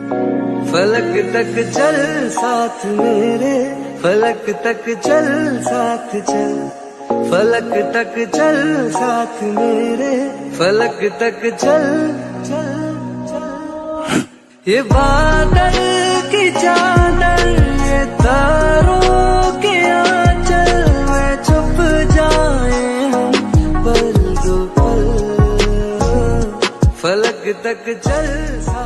फलक तक चल साथ मेरे, फलक तक चल साथ चल, फलक तक चल साथ मेरे, फलक तक चल चल चल। ये बादल की चादर, ये तारों के आंचल में छुप जाए हम पल दो पल, फलक तक चल साथ